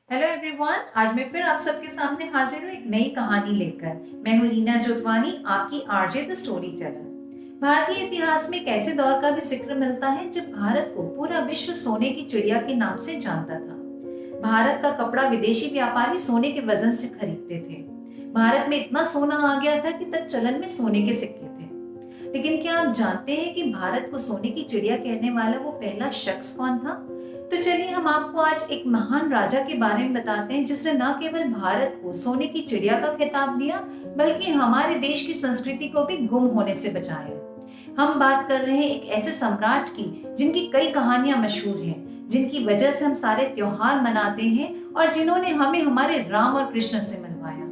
Hello everyone. आज मैं फिर आप सबके सामने हाजिर हूँ एक नई कहानी लेकर। मैं हूँ रीना जोतवानी, आपकी आरजे द स्टोरी टेलर। भारतीय इतिहास में एक ऐसे दौर का भी जिक्र मिलता है जब भारत को पूरा विश्व सोने की चिड़िया के नाम से जानता था। भारत का कपड़ा विदेशी व्यापारी सोने के वजन से खरीदते थे। भारत में इतना सोना आ गया था कि तब चलन में सोने के सिक्के थे। लेकिन क्या आप जानते हैं कि भारत को सोने की चिड़िया कहने वाला वो पहला शख्स कौन था? तो चलिए हम आपको आज एक महान राजा के बारे में बताते हैं जिसने न केवल भारत को सोने की चिड़िया का खिताब दिया, बल्कि हमारे देश की संस्कृति को भी गुम होने से बचाया। हम बात कर रहे हैं एक ऐसे सम्राट की जिनकी कई कहानियां मशहूर हैं, जिनकी वजह से हम सारे त्योहार मनाते हैं और जिन्होंने हमें हमारे राम और कृष्ण से मिलवाया।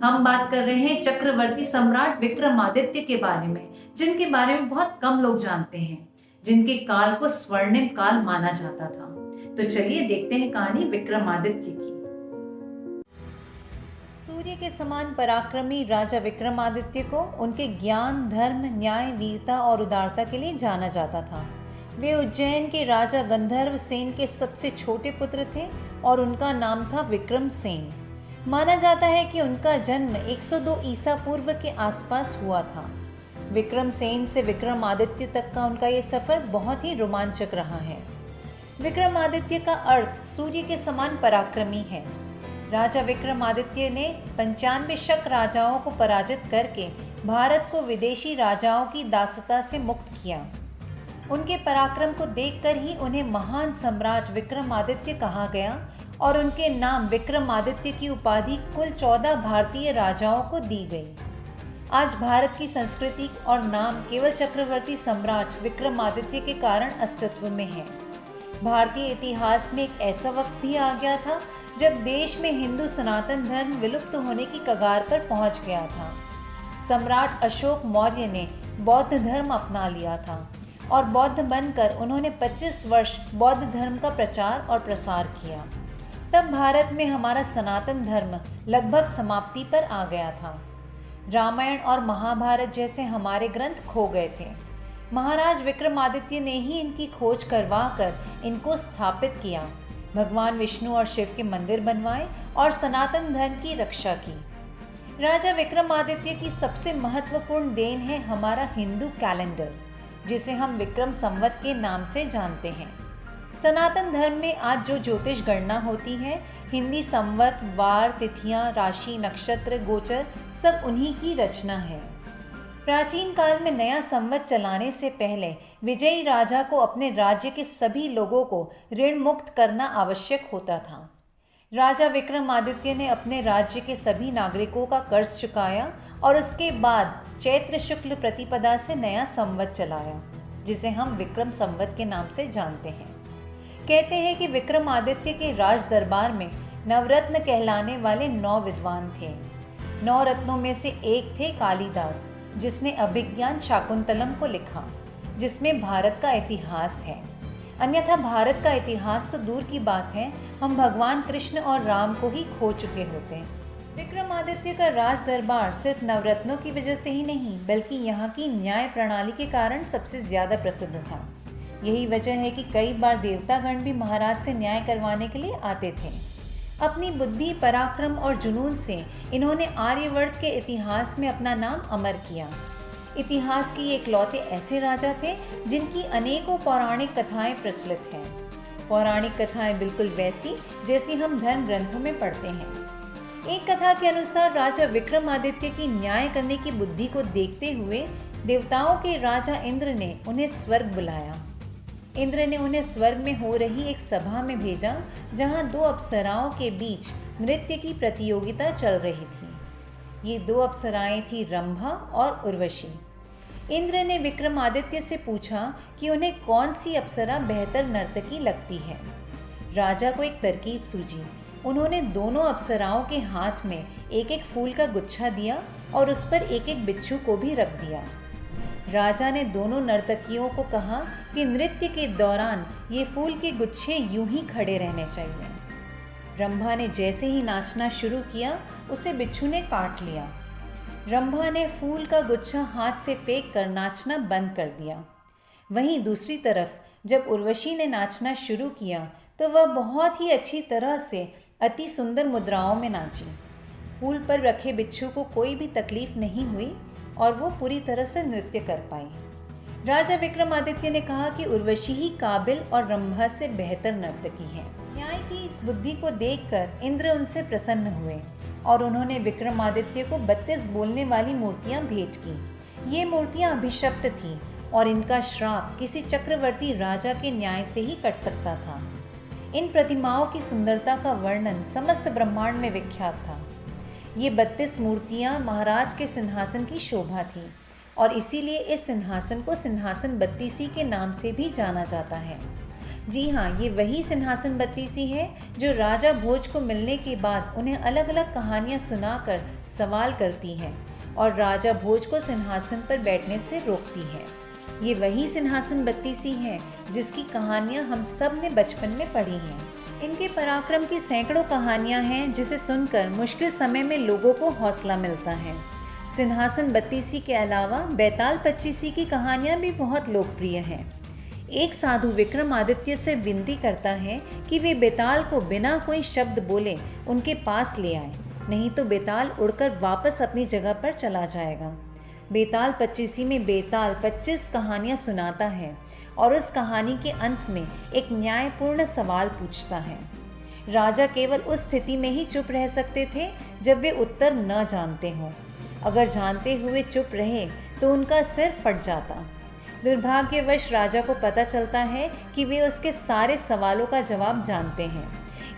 हम बात कर रहे हैं चक्रवर्ती सम्राट विक्रमादित्य के बारे में, जिनके बारे में बहुत कम लोग जानते हैं, जिनके काल को स्वर्णिम काल माना जाता था। तो चलिए देखते हैं कहानी विक्रमादित्य की। सूर्य के समान पराक्रमी राजा विक्रमादित्य को उनके ज्ञान, धर्म, न्याय, वीरता और उदारता के लिए जाना जाता था। वे उज्जैन के राजा गंधर्व सेन के सबसे छोटे पुत्र थे और उनका नाम था विक्रम सेन। माना जाता है कि उनका जन्म 102 ईसा पूर्व के आसपास हुआ था। विक्रम सेन से विक्रमादित्य तक का उनका ये सफर बहुत ही रोमांचक रहा है। विक्रमादित्य का अर्थ सूर्य के समान पराक्रमी है। राजा विक्रमादित्य ने 95 शक राजाओं को पराजित करके भारत को विदेशी राजाओं की दासता से मुक्त किया। उनके पराक्रम को देखकर ही उन्हें महान सम्राट विक्रमादित्य कहा गया और उनके नाम विक्रमादित्य की उपाधि कुल 14 भारतीय राजाओं को दी गई। आज भारत की संस्कृति और नाम केवल चक्रवर्ती सम्राट विक्रमादित्य के कारण अस्तित्व में है। भारतीय इतिहास में एक ऐसा वक्त भी आ गया था जब देश में हिंदू सनातन धर्म विलुप्त होने की कगार पर पहुंच गया था। सम्राट अशोक मौर्य ने बौद्ध धर्म अपना लिया था और बौद्ध बनकर उन्होंने 25 वर्ष बौद्ध धर्म का प्रचार और प्रसार किया। तब भारत में हमारा सनातन धर्म लगभग समाप्ति पर आ गया था। रामायण और महाभारत जैसे हमारे ग्रंथ खो गए थे। महाराज विक्रमादित्य ने ही इनकी खोज करवा कर इनको स्थापित किया। भगवान विष्णु और शिव के मंदिर बनवाए और सनातन धर्म की रक्षा की। राजा विक्रमादित्य की सबसे महत्वपूर्ण देन है हमारा हिंदू कैलेंडर, जिसे हम विक्रम संवत के नाम से जानते हैं। सनातन धर्म में आज जो ज्योतिष गणना होती है, हिंदी संवत, वार, तिथियां, राशि, नक्षत्र, गोचर सब उन्हीं की रचना है। प्राचीन काल में नया संवत चलाने से पहले विजयी राजा को अपने राज्य के सभी लोगों को ऋण मुक्त करना आवश्यक होता था। राजा विक्रमादित्य ने अपने राज्य के सभी नागरिकों का कर्ज चुकाया और उसके बाद चैत्र शुक्ल प्रतिपदा से नया संवत चलाया, जिसे हम विक्रम संवत के नाम से जानते हैं। कहते हैं कि विक्रमादित्य के राज दरबार में नवरत्न कहलाने वाले 9 विद्वान थे। 9 रत्नों में से एक थे कालिदास, जिसने अभिज्ञान शाकुंतलम को लिखा, जिसमें भारत का इतिहास है। अन्यथा भारत का इतिहास तो दूर की बात है, हम भगवान कृष्ण और राम को ही खो चुके होते हैं। विक्रमादित्य का राज दरबार सिर्फ नवरत्नों की वजह से ही नहीं, बल्कि यहाँ की न्याय प्रणाली के कारण सबसे ज़्यादा प्रसिद्ध था। यही वजह है कि कई बार देवतागण भी महाराज से न्याय करवाने के लिए आते थे। अपनी बुद्धि, पराक्रम और जुनून से इन्होंने आर्यवर्त के इतिहास में अपना नाम अमर किया। इतिहास के इकलौते ऐसे राजा थे जिनकी अनेकों पौराणिक कथाएं प्रचलित हैं। पौराणिक कथाएं बिल्कुल वैसी जैसी हम धर्म ग्रंथों में पढ़ते हैं। एक कथा के अनुसार राजा विक्रमादित्य की न्याय करने की बुद्धि को देखते हुए देवताओं के राजा इंद्र ने उन्हें स्वर्ग बुलाया। इंद्र ने उन्हें स्वर्ग में हो रही एक सभा में भेजा, जहां 2 अप्सराओं के बीच नृत्य की प्रतियोगिता चल रही थी। ये 2 अप्सराएं थी रंभा और उर्वशी। इंद्र ने विक्रमादित्य से पूछा कि उन्हें कौन सी अप्सरा बेहतर नर्तकी लगती है। राजा को एक तरकीब सूझी। उन्होंने दोनों अप्सराओं के हाथ में एक एक फूल का गुच्छा दिया और उस पर एक एक बिच्छू को भी रख दिया। राजा ने दोनों नर्तकियों को कहा कि नृत्य के दौरान ये फूल के गुच्छे यूं ही खड़े रहने चाहिए। रंभा ने जैसे ही नाचना शुरू किया, उसे बिच्छू ने काट लिया। रंभा ने फूल का गुच्छा हाथ से फेंक कर नाचना बंद कर दिया। वहीं दूसरी तरफ जब उर्वशी ने नाचना शुरू किया तो वह बहुत ही अच्छी तरह से अति सुंदर मुद्राओं में नाची। फूल पर रखे बिच्छू को कोई भी तकलीफ नहीं हुई और वो पूरी तरह से नृत्य कर पाई। राजा विक्रमादित्य ने कहा कि उर्वशी ही काबिल और रंभा से बेहतर नर्तकी है। न्याय की इस बुद्धि को देखकर इंद्र उनसे प्रसन्न हुए और उन्होंने विक्रमादित्य को 32 बोलने वाली मूर्तियां भेंट की। ये मूर्तियां अभिशप्त थीं और इनका श्राप किसी चक्रवर्ती राजा के न्याय से ही कट सकता था। इन प्रतिमाओं की सुंदरता का वर्णन समस्त ब्रह्मांड में विख्यात था। ये 32 मूर्तियां महाराज के सिंहासन की शोभा थी और इसीलिए इस सिंहासन को सिंहासन बत्तीसी के नाम से भी जाना जाता है। जी हाँ, ये वही सिंहासन बत्तीसी है जो राजा भोज को मिलने के बाद उन्हें अलग अलग कहानियाँ सुनाकर सवाल करती है और राजा भोज को सिंहासन पर बैठने से रोकती है। ये वही सिंहासन बत्तीसी है जिसकी कहानियाँ हम सब ने बचपन में पढ़ी हैं। इनके पराक्रम की सैकड़ों कहानियाँ हैं जिसे सुनकर मुश्किल समय में लोगों को हौसला मिलता है। सिंहासन बत्तीसी के अलावा बेताल पच्चीसी की कहानियाँ भी बहुत लोकप्रिय हैं। एक साधु विक्रमादित्य से विनती करता है कि वे बेताल को बिना कोई शब्द बोले उनके पास ले आए, नहीं तो बेताल उड़कर वापस अपनी जगह पर चला जाएगा। बेताल पच्चीसी में बेताल 25 कहानियाँ सुनाता है और उस कहानी के अंत में एक न्यायपूर्ण सवाल पूछता है। राजा केवल उस स्थिति में ही चुप रह सकते थे जब वे उत्तर न जानते हों। अगर जानते हुए चुप रहे तो उनका सिर फट जाता। दुर्भाग्यवश राजा को पता चलता है कि वे उसके सारे सवालों का जवाब जानते हैं,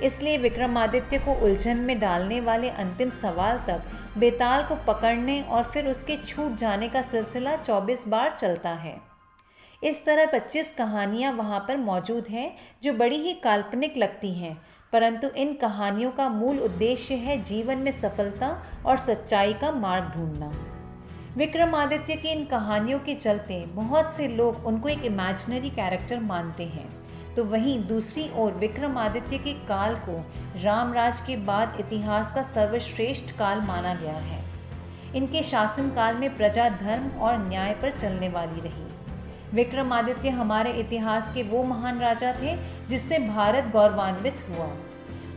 इसलिए विक्रमादित्य को उलझन में डालने वाले अंतिम सवाल तक बेताल को पकड़ने और फिर उसके छूट जाने का सिलसिला 24 बार चलता है। इस तरह 25 कहानियाँ वहाँ पर मौजूद हैं जो बड़ी ही काल्पनिक लगती हैं, परंतु इन कहानियों का मूल उद्देश्य है जीवन में सफलता और सच्चाई का मार्ग ढूंढना। विक्रमादित्य की इन कहानियों के चलते बहुत से लोग उनको एक इमेजिनरी कैरेक्टर मानते हैं, तो वहीं दूसरी ओर विक्रमादित्य के काल को रामराज के बाद इतिहास का सर्वश्रेष्ठ काल माना गया है। इनके शासनकाल में प्रजा धर्म और न्याय पर चलने वाली रही। विक्रमादित्य हमारे इतिहास के वो महान राजा थे जिससे भारत गौरवान्वित हुआ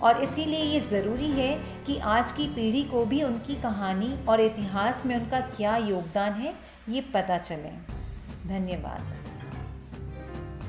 और इसीलिए ये ज़रूरी है कि आज की पीढ़ी को भी उनकी कहानी और इतिहास में उनका क्या योगदान है ये पता चले। धन्यवाद।